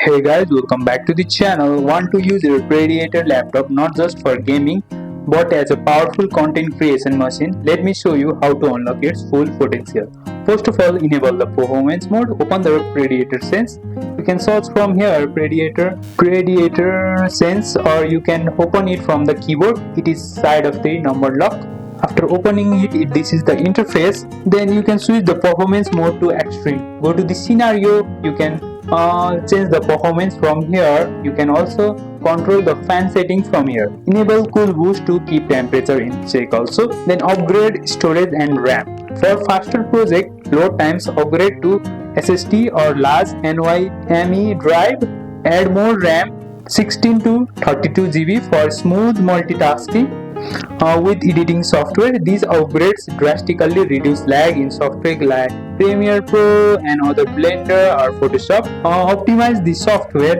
Hey guys, welcome back to the channel. Want to use your Predator laptop not just for gaming but as a powerful content creation machine? Let me show you how to unlock its full potential. First of all, enable the performance mode, open the Predator Sense. You can search from here Predator Sense, or you can open it from the keyboard. It is side of the number lock. After opening it, this is the interface. Then you can switch the performance mode to extreme. Go to the scenario, you can change the performance from here. You can also control the fan settings from here. Enable cool boost to keep temperature in check also. Then upgrade storage and RAM. For faster project load times, upgrade to SSD or large NVMe drive. Add more RAM 16 to 32 GB for smooth multitasking. With editing software, these upgrades drastically reduce lag in software like Premiere Pro and other Blender or Photoshop. Optimize the software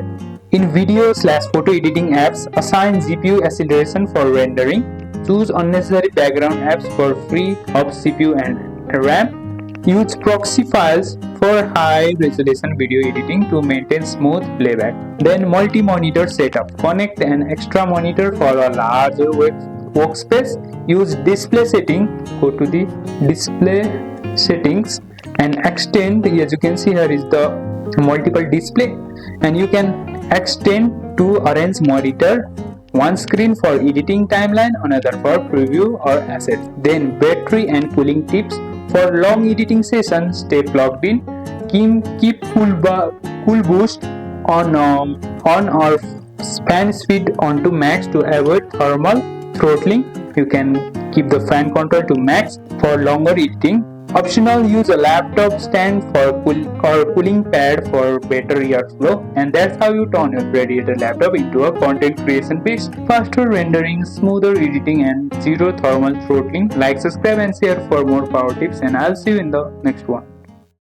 in video/photo editing apps. Assign GPU acceleration for rendering. Choose unnecessary background apps for free up CPU and RAM. Use proxy files for high resolution video editing to maintain smooth playback. Then multi-monitor setup. Connect an extra monitor for a larger workspace. Use display setting. Go to the display settings and extend. As you can see, here is the multiple display, and you can extend to arrange monitor. One screen for editing timeline, another for preview or assets. Then battery and cooling tips. For long editing sessions, stay plugged in. Keep cool boost on or fan speed onto max to avoid thermal throttling. You can keep the fan control to max for longer editing. Optional, use a laptop stand for cooling pad for better airflow. And that's how you turn your Predator laptop into a content creation piece. Faster rendering, smoother editing, and zero thermal throttling. Like, subscribe and share for more power tips, and I'll see you in the next one.